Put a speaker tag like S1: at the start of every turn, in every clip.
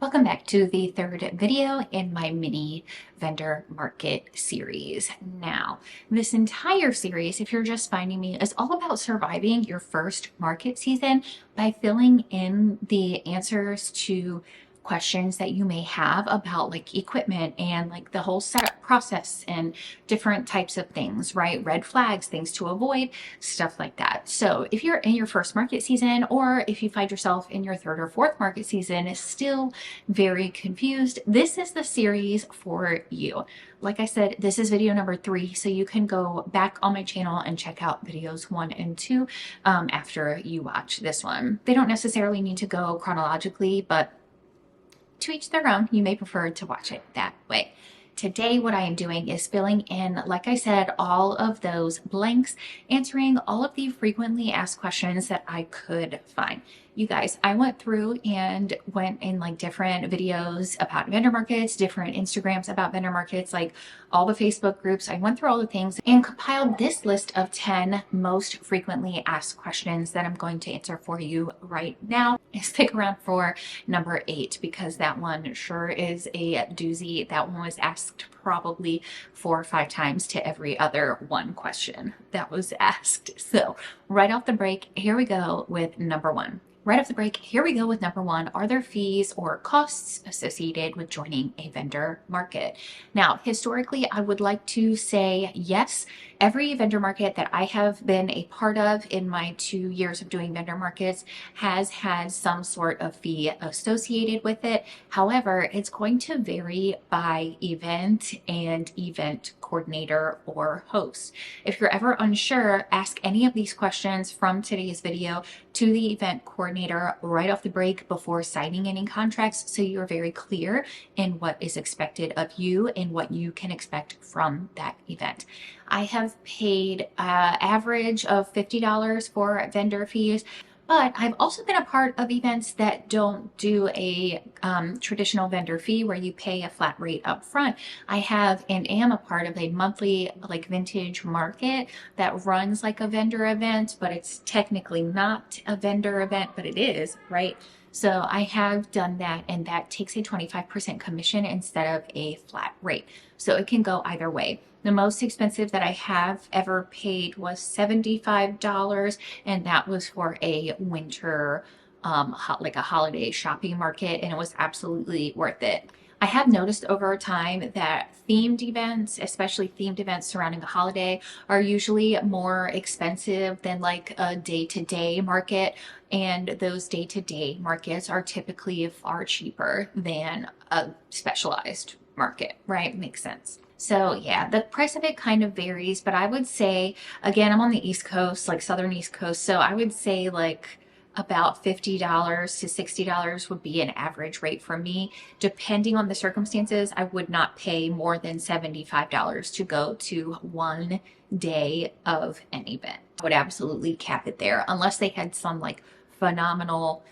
S1: Welcome back to the third video in my mini vendor market series. Now, this entire series, if you're just finding me, is all about surviving your first market season by filling in the answers to questions that you may have about like equipment and like the whole setup process and different types of things, right? Red flags, things to avoid, stuff like that. So if you're in your first market season, or if you find yourself in your third or fourth market season, still very confused, this is the series for you. Like I said, this is video number 3, so you can go back on my channel and check out videos 1 and 2 after you watch this one. They don't necessarily need to go chronologically, but to each their own. You may prefer to watch it that way. Today, what I am doing is filling in, like I said, all of those blanks, answering all of the frequently asked questions that I could find. You guys, I went through and went in like different videos about vendor markets, different Instagrams about vendor markets, like all the Facebook groups. I went through all the things and compiled this list of 10 most frequently asked questions that I'm going to answer for you right now. Stick around for number 8 because that one sure is a doozy. That one was asked probably 4 or 5 times to every other one question that was asked. So right off the break, here we go with number 1. Right off the break, here we go with number 1. Are there fees or costs associated with joining a vendor market? Now, historically, I would like to say yes. Every vendor market that I have been a part of in my 2 years of doing vendor markets has had some sort of fee associated with it. However, it's going to vary by event and event coordinator or host. If you're ever unsure, ask any of these questions from today's video to the event coordinator right off the break before signing any contracts, so you're very clear in what is expected of you and what you can expect from that event. I have paid average of $50 for vendor fees, but I've also been a part of events that don't do a traditional vendor fee where you pay a flat rate up front. I have and am a part of a monthly like vintage market that runs like a vendor event, but it's technically not a vendor event, but it is, right? So I have done that, and that takes a 25% commission instead of a flat rate. So it can go either way. The most expensive that I have ever paid was $75, and that was for a winter, like a holiday shopping market, and it was absolutely worth it. I have noticed over time that themed events, especially themed events surrounding a holiday, are usually more expensive than like a day-to-day market. And those day-to-day markets are typically far cheaper than a specialized market, right? Makes sense. So yeah, the price of it kind of varies, but I would say, again, I'm on the East Coast, like Southern East Coast, so I would say like about $50 to $60 would be an average rate for me. Depending on the circumstances, I would not pay more than $75 to go to one day of an event. I would absolutely cap it there unless they had some like phenomenal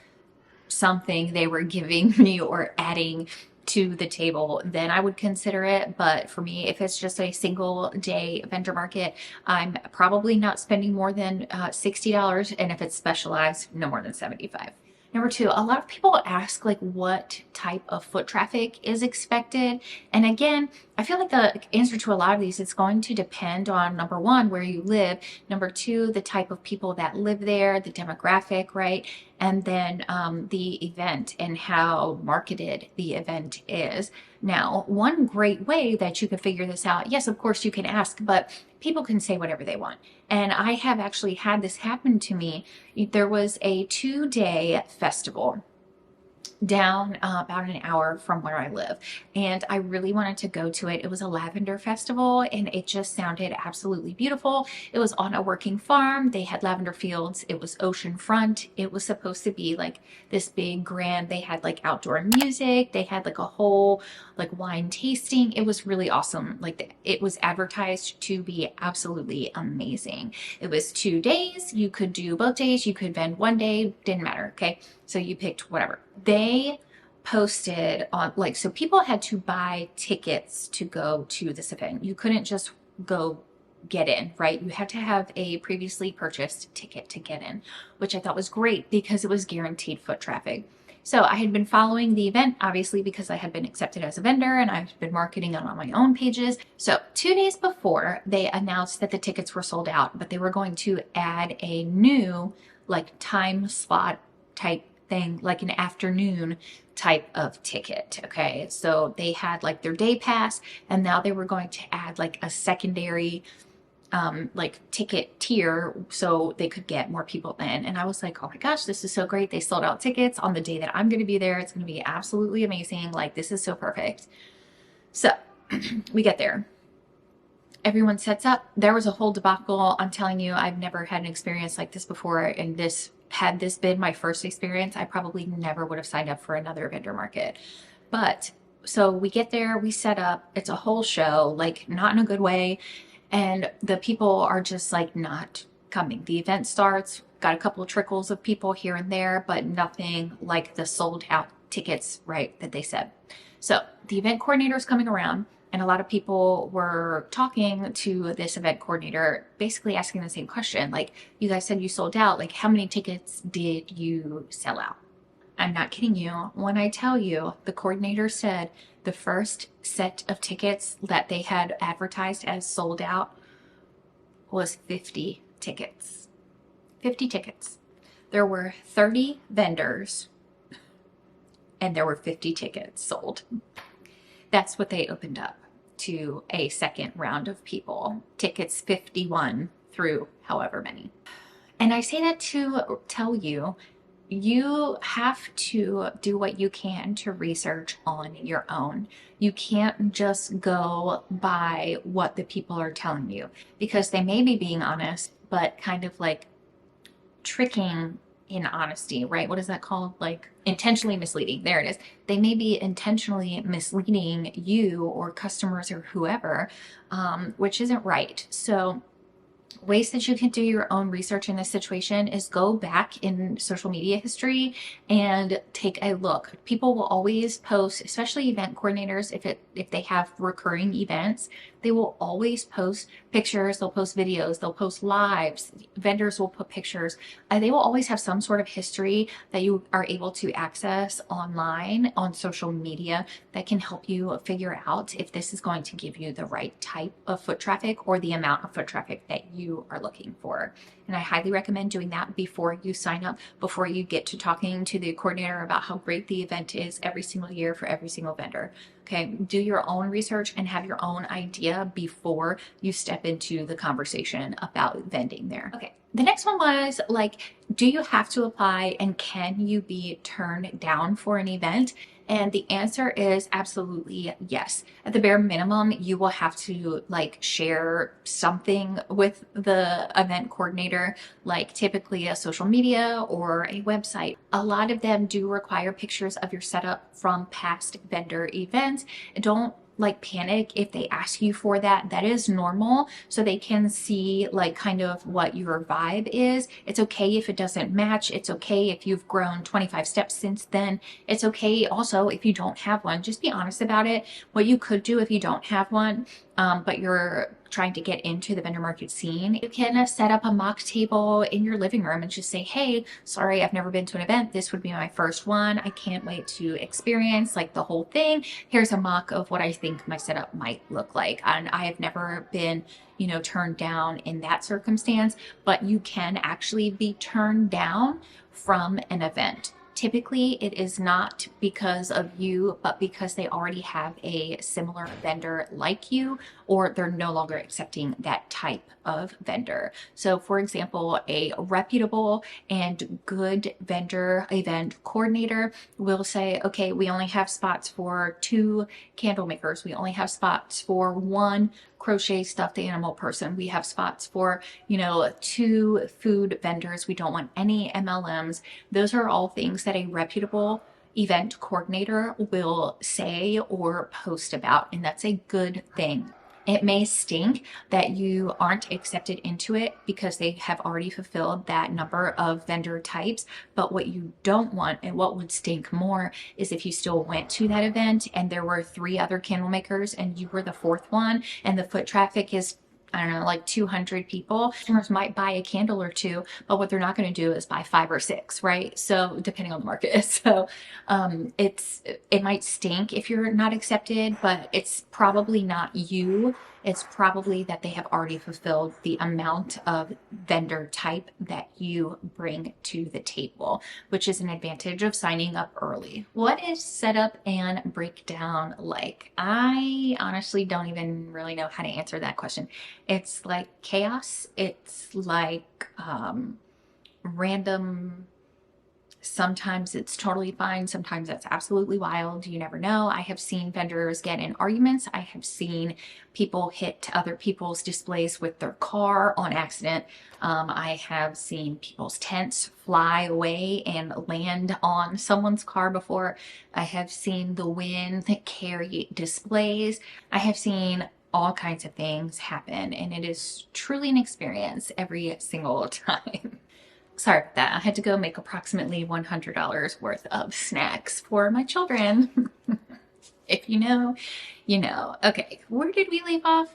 S1: something they were giving me or adding to the table, then I would consider it. But for me, if it's just a single day vendor market, I'm probably not spending more than $60. And if it's specialized, no more than $75. Number 2, a lot of people ask like what type of foot traffic is expected. And again, I feel like the answer to a lot of these, it's going to depend on number 1, where you live, number 2, the type of people that live there, the demographic, right? And then the event and how marketed the event is. Now, one great way that you can figure this out, yes, of course you can ask, but people can say whatever they want. And I have actually had this happen to me. There was a 2-day festival down about an hour from where I live, and I really wanted to go to it. It was a lavender festival, and it just sounded absolutely beautiful. It was on a working farm. They had lavender fields. It was oceanfront. It was supposed to be like this big grand. They had like outdoor music. They had like a whole like wine tasting. It was really awesome. Like it was advertised to be absolutely amazing. It was 2 days. You could do both days. You could vend one day. Didn't matter. Okay. So you picked whatever. They posted on like, so people had to buy tickets to go to this event. You couldn't just go get in, right? You had to have a previously purchased ticket to get in, which I thought was great because it was guaranteed foot traffic. So I had been following the event, obviously, because I had been accepted as a vendor and I've been marketing it on my own pages. So 2 days before, they announced that the tickets were sold out, but they were going to add a new like time slot type thing, like an afternoon type of ticket. Okay. So they had like their day pass, and now they were going to add like a secondary like ticket tier so they could get more people in. And I was like, oh my gosh, this is so great. They sold out tickets on the day that I'm going to be there. It's going to be absolutely amazing. Like, this is so perfect. So we get there. Everyone sets up. There was a whole debacle. I'm telling you, I've never had an experience like this before. And had this been my first experience, I probably never would have signed up for another vendor market. But so we get there, we set up. It's a whole show, like not in a good way. And the people are just like not coming. The event starts, got a couple of trickles of people here and there, but nothing like the sold out tickets, right, that they said. So the event coordinator is coming around, and a lot of people were talking to this event coordinator, basically asking the same question. Like, you guys said you sold out. Like, how many tickets did you sell out? I'm not kidding you when I tell you the coordinator said the first set of tickets that they had advertised as sold out was 50 tickets. 50 tickets. There were 30 vendors and there were 50 tickets sold. That's what they opened up to a second round of people. Tickets 51 through however many. And I say that to tell you, you have to do what you can to research on your own. You can't just go by what the people are telling you, because they may be being honest, but kind of like tricking in honesty, right? What is that called? Like intentionally misleading. There it is. They may be intentionally misleading you or customers or whoever, which isn't right. So ways that you can do your own research in this situation is go back in social media history and take a look. People will always post, especially event coordinators, if they have recurring events, they will always post pictures, they'll post videos, they'll post lives, vendors will put pictures. They will always have some sort of history that you are able to access online on social media that can help you figure out if this is going to give you the right type of foot traffic or the amount of foot traffic that you are looking for. And I highly recommend doing that before you sign up, before you get to talking to the coordinator about how great the event is every single year for every single vendor. Okay, do your own research and have your own idea before you step into the conversation about vending there. Okay, the next one was like, do you have to apply and can you be turned down for an event? And the answer is absolutely yes. At the bare minimum, you will have to like share something with the event coordinator, like typically a social media or a website. A lot of them do require pictures of your setup from past vendor events. Don't like panic if they ask you for that. That is normal, so they can see like kind of what your vibe is. It's okay if it doesn't match. It's okay if you've grown 25 steps since then. It's okay also if you don't have one. Just be honest about it. What you could do if you don't have one, but you're trying to get into the vendor market scene, you can set up a mock table in your living room and just say, hey, sorry, I've never been to an event. This would be my first one. I can't wait to experience like the whole thing. Here's a mock of what I think my setup might look like. And I have never been, turned down in that circumstance, but you can actually be turned down from an event. Typically, it is not because of you, but because they already have a similar vendor like you, or they're no longer accepting that type of vendor. So for example, a reputable and good vendor event coordinator will say, okay, we only have spots for 2 candle makers. We only have spots for 1 crochet stuffed animal person. We have spots for, 2 food vendors. We don't want any MLMs. Those are all things that a reputable event coordinator will say or post about, and that's a good thing. It may stink that you aren't accepted into it because they have already fulfilled that number of vendor types. But what you don't want, and what would stink more, is if you still went to that event and there were 3 other candle makers and you were the 4th one and the foot traffic is I don't know, like 200 people, customers might buy a candle or two, but what they're not going to do is buy 5 or 6, right? So depending on the market. So it might stink if you're not accepted, but it's probably not you. It's probably that they have already fulfilled the amount of vendor type that you bring to the table, which is an advantage of signing up early. What is setup and breakdown like? I honestly don't even really know how to answer that question. It's like chaos. It's like random. Sometimes it's totally fine. Sometimes it's absolutely wild. You never know. I have seen vendors get in arguments. I have seen people hit other people's displays with their car on accident. I have seen people's tents fly away and land on someone's car before. I have seen the wind carry displays. I have seen all kinds of things happen, and it is truly an experience every single time. Sorry about that. I had to go make approximately $100 worth of snacks for my children. If you know, you know. Okay, where did we leave off?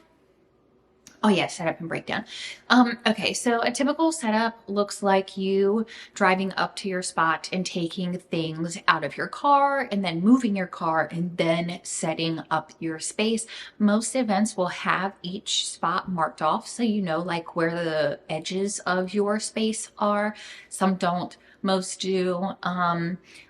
S1: Oh yeah, setup and breakdown. Okay, so a typical setup looks like you driving up to your spot and taking things out of your car and then moving your car and then setting up your space. Most events will have each spot marked off so you know like where the edges of your space are. Some don't. Most do.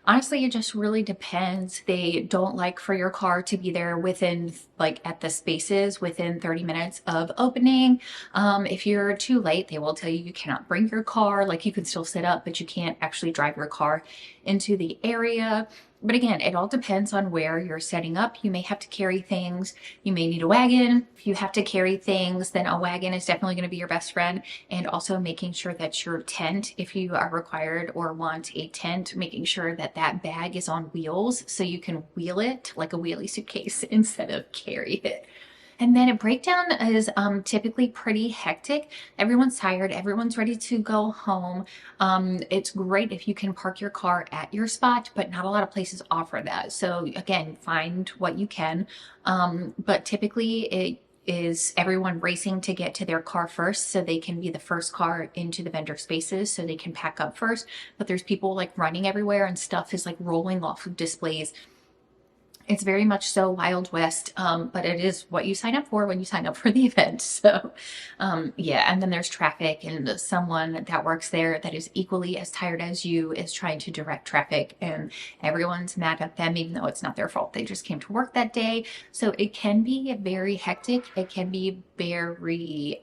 S1: Honestly, it just really depends. They don't like for your car to be there within, like, at the spaces within 30 minutes of opening. If you're too late, they will tell you you cannot bring your car. Like, you can still sit up, but you can't actually drive your car into the area. But again, it all depends on where you're setting up. You may have to carry things. You may need a wagon. If you have to carry things, then a wagon is definitely going to be your best friend. And also making sure that your tent, if you are required or want a tent, making sure that that bag is on wheels so you can wheel it like a wheelie suitcase instead of carry it. And then a breakdown is typically pretty hectic. Everyone's tired. Everyone's ready to go home. It's great if you can park your car at your spot, but not a lot of places offer that. So again, find what you can. But typically it is everyone racing to get to their car first so they can be the first car into the vendor spaces so they can pack up first. But there's people like running everywhere and stuff is like rolling off of displays. It's very much so Wild West, but it is what you sign up for when you sign up for the event. So, yeah, and then there's traffic, and someone that works there that is equally as tired as you is trying to direct traffic, and everyone's mad at them, even though it's not their fault. They just came to work that day. So it can be very hectic. It can be very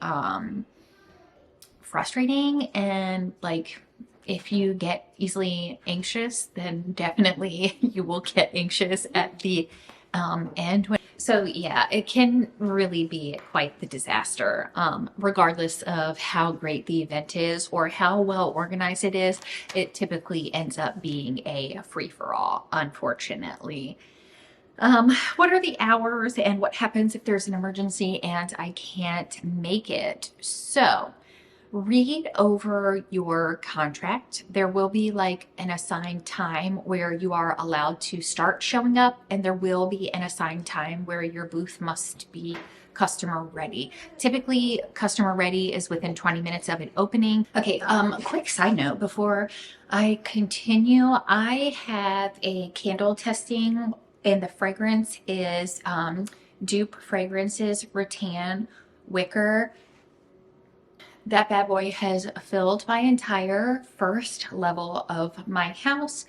S1: frustrating, and like, if you get easily anxious, then definitely you will get anxious at the end. So yeah, it can really be quite the disaster, regardless of how great the event is or how well organized it is. It typically ends up being a free-for-all, unfortunately. What are the hours and what happens if there's an emergency and I can't make it? So read over your contract. There will be like an assigned time where you are allowed to start showing up, and there will be an assigned time where your booth must be customer ready. Typically, customer ready is within 20 minutes of an opening. Okay, quick side note before I continue, I have a candle testing, and the fragrance is Dupe Fragrances Rattan Wicker. That bad boy has filled my entire first level of my house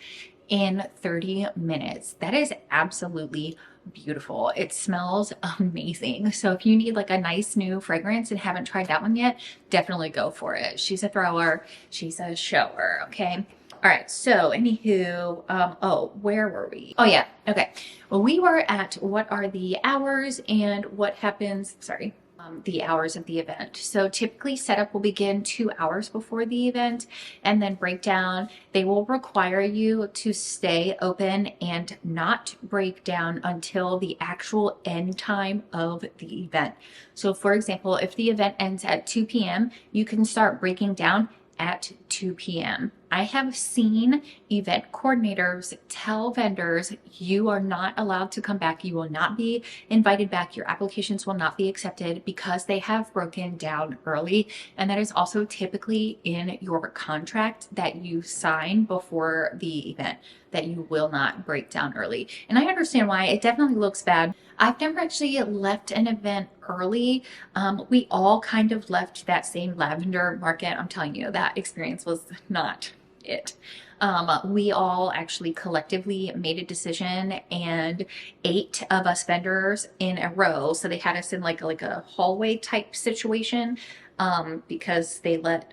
S1: in 30 minutes. That is absolutely beautiful. It smells amazing. So if you need like a nice new fragrance and haven't tried that one yet, definitely go for it. She's a thrower, she's a shower, okay? All right, so anywho, oh, where were we? Oh yeah, okay. Well, we were at what are the hours and what happens, sorry, the hours of the event. So typically setup will begin 2 hours before the event, and then breakdown, they will require you to stay open and not break down until the actual end time of the event. So for example, if the event ends at 2 p.m., you can start breaking down at 2 p.m. I have seen event coordinators tell vendors, you are not allowed to come back. You will not be invited back. Your applications will not be accepted because they have broken down early. And that is also typically in your contract that you sign before the event, that you will not break down early. And I understand why. It definitely looks bad. I've never actually left an event early. We all kind of left that same lavender market. I'm telling you, that experience was not it. We all actually collectively made a decision, and 8 of us vendors in a row. So they had us in like a hallway type situation, because they let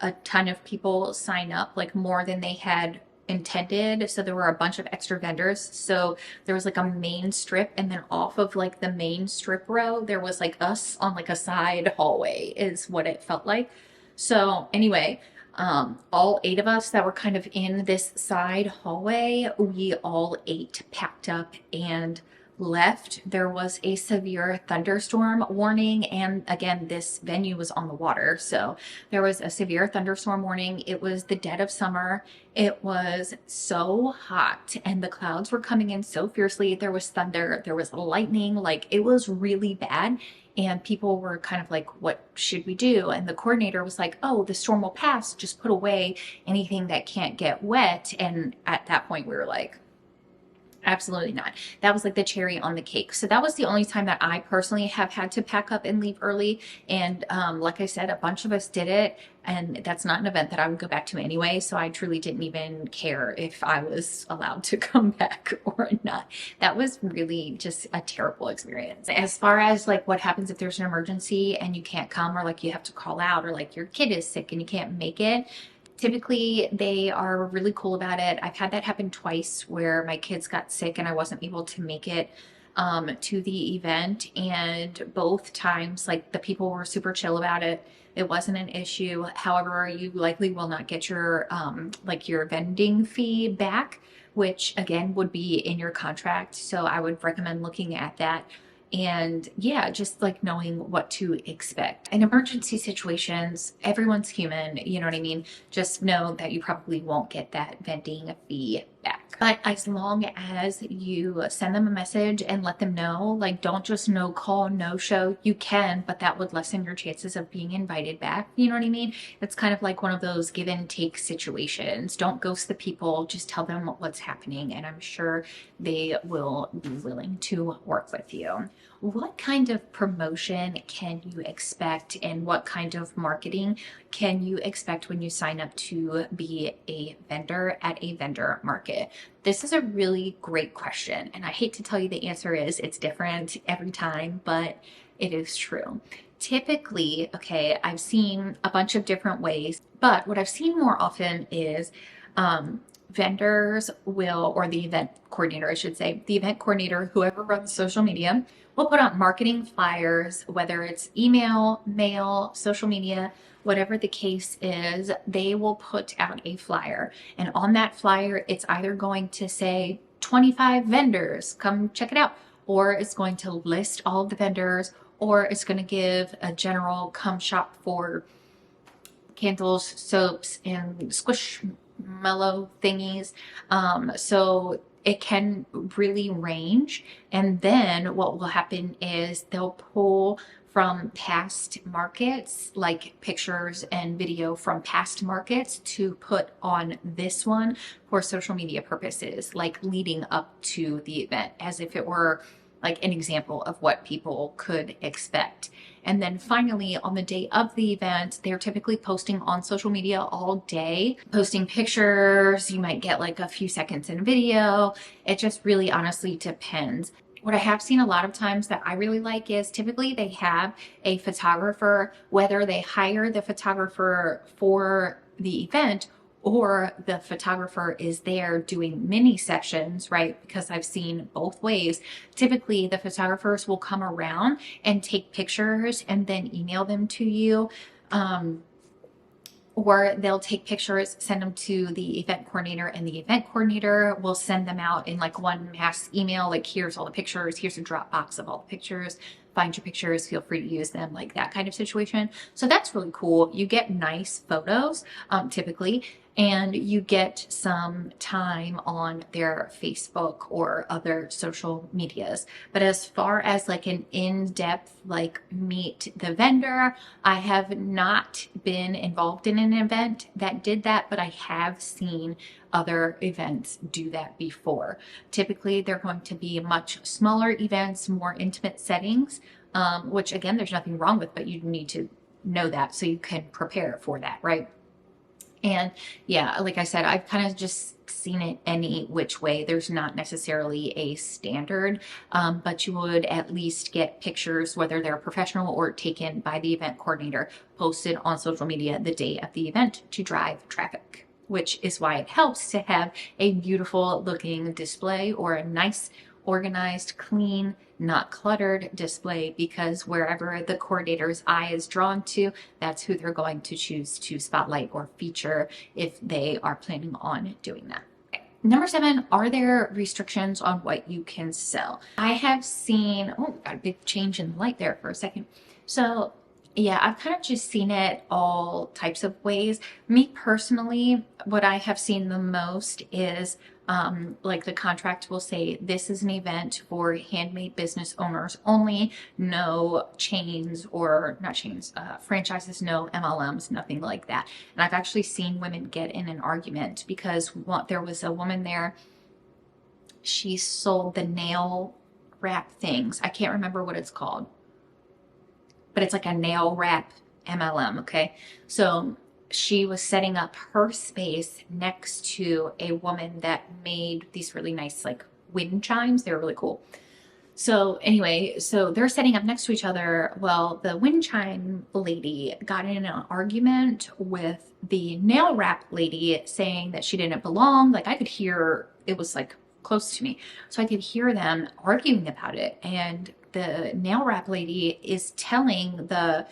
S1: a ton of people sign up, like more than they had intended. So there were a bunch of extra vendors. So there was like a main strip, and then off of like the main strip row, there was like us on like a side hallway, is what it felt like. So anyway, all 8 of us that were kind of in this side hallway, we all 8 packed up and left. There was a severe thunderstorm warning, and again, this venue was on the water, so there was a severe thunderstorm warning. It was the dead of summer. It was so hot, and the clouds were coming in so fiercely. There was thunder, there was lightning, like it was really bad. And people were kind of like, what should we do? And the coordinator was like, oh, the storm will pass. Just put away anything that can't get wet. And at that point, we were like, absolutely not. That was like the cherry on the cake. So that was the only time that I personally have had to pack up and leave early. And like I said, a bunch of us did it. And that's not an event that I would go back to anyway. So I truly didn't even care if I was allowed to come back or not. That was really just a terrible experience. As far as like what happens if there's an emergency and you can't come, or like you have to call out, or like your kid is sick and you can't make it, typically they are really cool about it. I've had that happen twice where my kids got sick and I wasn't able to make it to the event, and both times like the people were super chill about it. It wasn't an issue. However, you likely will not get your like your vending fee back, which again would be in your contract. So I would recommend looking at that. And yeah, just like knowing what to expect. In emergency situations, everyone's human, you know what I mean? Just know that you probably won't get that vending fee back. But as long as you send them a message and let them know, like don't just no call, no show. You can, but that would lessen your chances of being invited back. You know what I mean? It's kind of like one of those give and take situations. Don't ghost the people, just tell them what's happening, and I'm sure they will be willing to work with you. What kind of promotion can you expect, and what kind of marketing can you expect when you sign up to be a vendor at a vendor market? This is a really great question, and I hate to tell you the answer is it's different every time, but it is true. Typically, okay, I've seen a bunch of different ways, but what I've seen more often is vendors will, or the event coordinator, I should say, the event coordinator, whoever runs social media, will put out marketing flyers, whether it's email, mail, social media, whatever the case is, they will put out a flyer. And on that flyer, it's either going to say 25 vendors, come check it out, or it's going to list all of the vendors, or it's going to give a general come shop for candles, soaps, and squishmallow thingies. So it can really range. And then what will happen is they'll pull from past markets, like pictures and video from past markets, to put on this one for social media purposes, like leading up to the event, as if it were like an example of what people could expect. And then finally, on the day of the event, they're typically posting on social media all day, posting pictures. You might get like a few seconds in video. It just really honestly depends. What I have seen a lot of times that I really like is typically they have a photographer, whether they hire the photographer for the event or the photographer is there doing mini sessions, right? Because I've seen both ways. Typically, the photographers will come around and take pictures and then email them to you. Or they'll take pictures, send them to the event coordinator, and the event coordinator will send them out in like one mass email, like here's all the pictures, here's a Dropbox of all the pictures, find your pictures, feel free to use them, like that kind of situation. So that's really cool. You get nice photos, typically. and you get some time on their Facebook or other social medias. But as far as like an in-depth, like meet the vendor, I have not been involved in an event that did that, but I have seen other events do that before. Typically, they're going to be much smaller events, more intimate settings, which again, there's nothing wrong with, but you need to know that so you can prepare for that, right? And yeah, like I said, I've kind of just seen it any which way. There's not necessarily a standard, but you would at least get pictures, whether they're professional or taken by the event coordinator, posted on social media the day of the event to drive traffic, which is why it helps to have a beautiful looking display or a nice, organized, clean, not cluttered display, because wherever the coordinator's eye is drawn to, that's who they're going to choose to spotlight or feature if they are planning on doing that. Okay. Number 7, are there restrictions on what you can sell? I have seen, oh, got a big change in the light there for a second. So yeah, I've kind of just seen it all types of ways. Me personally, what I have seen the most is like the contract will say this is an event for handmade business owners only, no chains or not chains, franchises, no MLMs, nothing like that. And I've actually seen women get in an argument because there was a woman there. She sold the nail wrap things. I can't remember what it's called, but it's like a nail wrap MLM. Okay. So she was setting up her space next to a woman that made these really nice, like wind chimes. They're really cool. So anyway, so they're setting up next to each other. Well, the wind chime lady got in an argument with the nail wrap lady saying that she didn't belong. Like I could hear, it was like close to me. So I could hear them arguing about it. And the nail wrap lady is telling the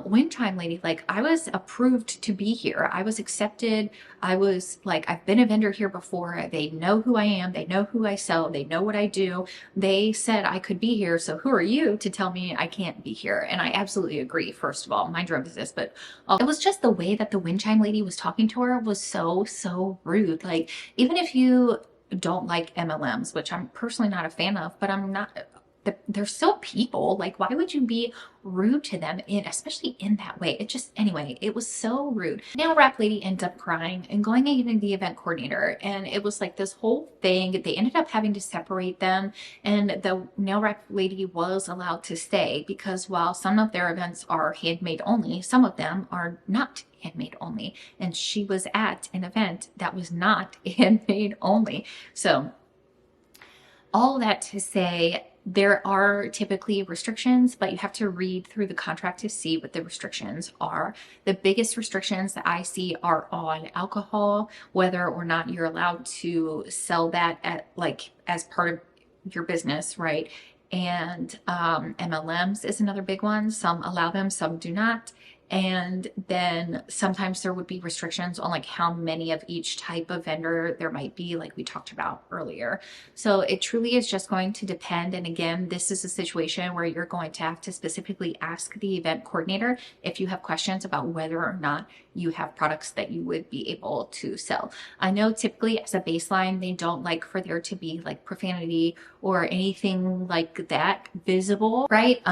S1: wind chime lady, like, I was approved to be here. I was accepted. I was like, I've been a vendor here before. They know who I am. They know who I sell. They know what I do. They said I could be here. So who are you to tell me I can't be here? And I absolutely agree. First of all, mind your own business, but it was just the way that the wind chime lady was talking to her was so rude. Like, even if you don't like MLMs, which I'm personally not a fan of, but they're still people. Like, why would you be rude to them, especially in that way? It just, anyway, it was so rude. Nail wrap lady ended up crying and going into the event coordinator, and it was like this whole thing. They ended up having to separate them, and the nail wrap lady was allowed to stay because while some of their events are handmade only, some of them are not handmade only, and she was at an event that was not handmade only. So all that to say, there are typically restrictions, but you have to read through the contract to see what the restrictions are. The biggest restrictions that I see are on alcohol, whether or not you're allowed to sell that at like as part of your business, right? And MLMs is another big one. Some allow them, some do not. And then sometimes there would be restrictions on like how many of each type of vendor there might be, like we talked about earlier. So it truly is just going to depend. And again, this is a situation where you're going to have to specifically ask the event coordinator if you have questions about whether or not you have products that you would be able to sell. I know typically as a baseline, they don't like for there to be like profanity or anything like that visible, right?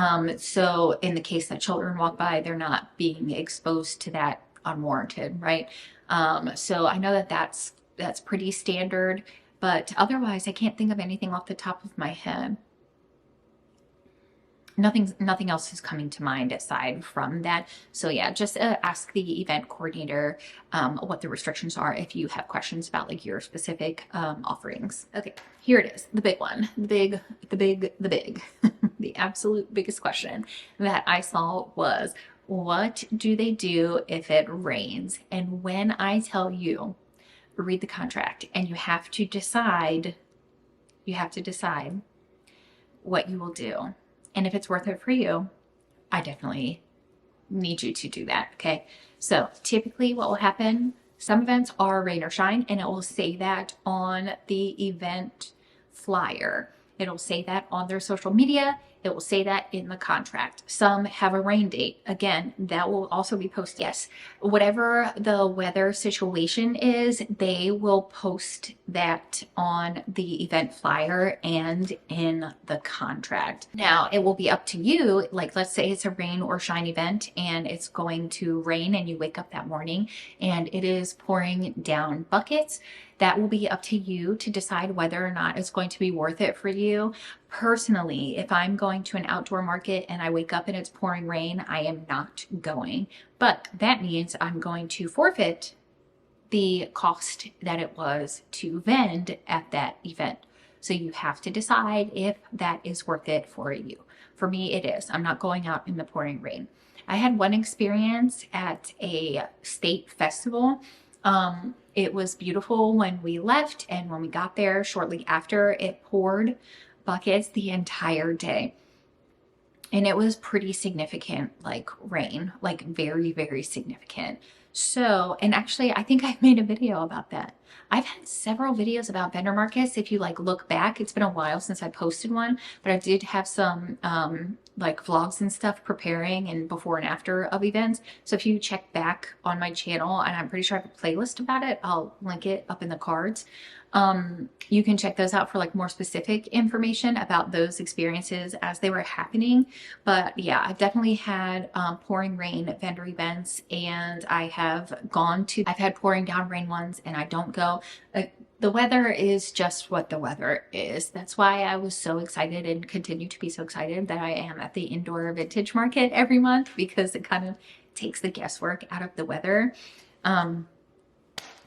S1: So in the case that children walk by, they're not being exposed to that unwarranted, right? So I know that that's pretty standard, but otherwise I can't think of anything off the top of my head. Nothing else is coming to mind aside from that. So yeah, just ask the event coordinator what the restrictions are if you have questions about like your specific offerings. Okay, here it is, the big one, the big, the absolute biggest question that I saw was, what do they do if it rains? And when I tell you, read the contract, and you have to decide what you will do. And if it's worth it for you, I definitely need you to do that, okay? So typically what will happen, some events are rain or shine, and it will say that on the event flyer. It'll say that on their social media. It will say that in the contract. Some have a rain date. Again, that will also be posted. Yes, whatever the weather situation is, they will post that on the event flyer and in the contract. Now, it will be up to you. Like, let's say it's a rain or shine event and it's going to rain and you wake up that morning and it is pouring down buckets. That will be up to you to decide whether or not it's going to be worth it for you. Personally, if I'm going to an outdoor market and I wake up and it's pouring rain, I am not going. But that means I'm going to forfeit the cost that it was to vend at that event. So you have to decide if that is worth it for you. For me, it is. I'm not going out in the pouring rain. I had one experience at a state festival. It was beautiful when we left, and when we got there shortly after, it poured buckets the entire day. And it was pretty significant, like rain, like very, very significant. So, and actually, I think I made a video about that. I've had several videos about vendor markets. If you like look back, it's been a while since I posted one, but I did have some like vlogs and stuff preparing and before and after of events. So if you check back on my channel, and I'm pretty sure I have a playlist about it, I'll link it up in the cards. You can check those out for like more specific information about those experiences as they were happening. But yeah, I've definitely had pouring rain vendor events, and I've had pouring down rain ones, and I don't go. The weather is just what the weather is. That's why I was so excited and continue to be so excited that I am at the indoor vintage market every month, because it kind of takes the guesswork out of the weather.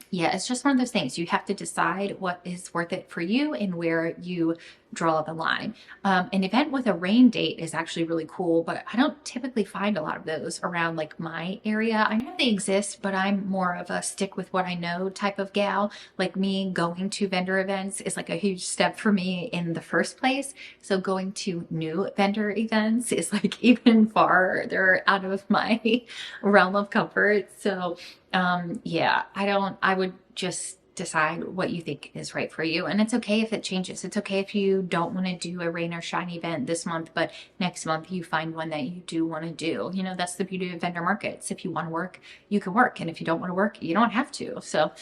S1: Yeah, it's just one of those things. You have to decide what is worth it for you and where you draw the line. An event with a rain date is actually really cool, but I don't typically find a lot of those around like my area. I know they exist, but I'm more of a stick with what I know type of gal. Like me, going to vendor events is like a huge step for me in the first place. So going to new vendor events is like even farther out of my realm of comfort. So yeah, I would just decide what you think is right for you. And it's okay if it changes. It's okay if you don't want to do a rain or shine event this month, but next month you find one that you do want to do. You know, that's the beauty of vendor markets. If you want to work, you can work. And if you don't want to work, you don't have to. So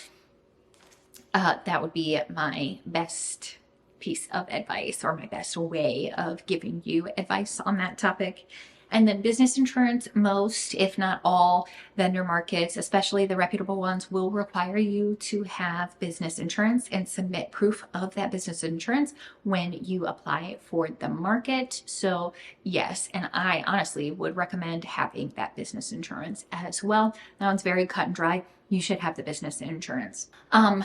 S1: that would be my best piece of advice, or my best way of giving you advice on that topic. And then business insurance, most, if not all, vendor markets, especially the reputable ones, will require you to have business insurance and submit proof of that business insurance when you apply for the market. So yes, and I honestly would recommend having that business insurance as well. That one's very cut and dry. You should have the business insurance.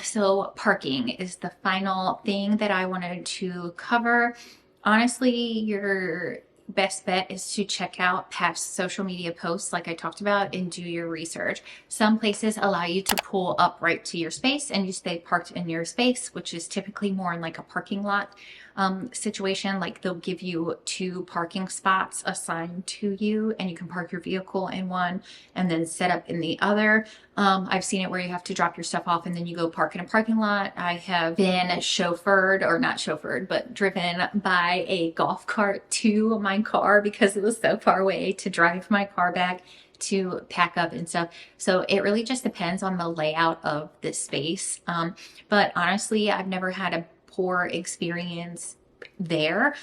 S1: So parking is the final thing that I wanted to cover. Honestly, your best bet is to check out past social media posts like I talked about and do your research. Some places allow you to pull up right to your space and you stay parked in your space, which is typically more in like a parking lot situation. Like they'll give you 2 parking spots assigned to you, and you can park your vehicle in one and then set up in the other. I've seen it where you have to drop your stuff off and then you go park in a parking lot. I have been chauffeured, or not chauffeured, but driven by a golf cart to my car because it was so far away to drive my car back to pack up and stuff. So it really just depends on the layout of the space. But honestly, I've never had a poor experience there.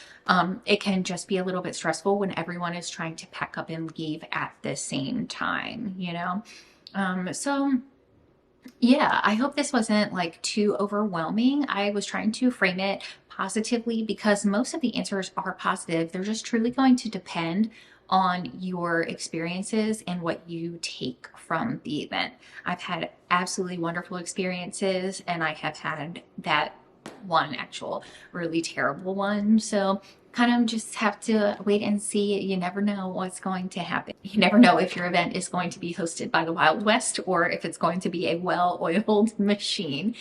S1: It can just be a little bit stressful when everyone is trying to pack up and leave at the same time, you know? So yeah, I hope this wasn't like too overwhelming. I was trying to frame it positively because most of the answers are positive. They're just truly going to depend on your experiences and what you take from the event. I've had absolutely wonderful experiences, and I have had that one actual really terrible one. So kind of just have to wait and see. You never know what's going to happen. You never know if your event is going to be hosted by the Wild West or if it's going to be a well-oiled machine.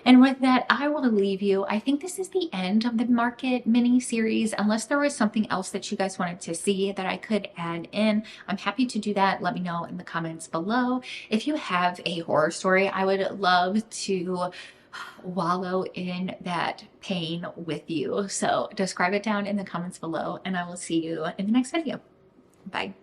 S1: And with that, I will leave you. I think this is the end of the market mini series. Unless there was something else that you guys wanted to see that I could add in, I'm happy to do that. Let me know in the comments below. If you have a horror story, I would love to wallow in that pain with you. So describe it down in the comments below, and I will see you in the next video. Bye.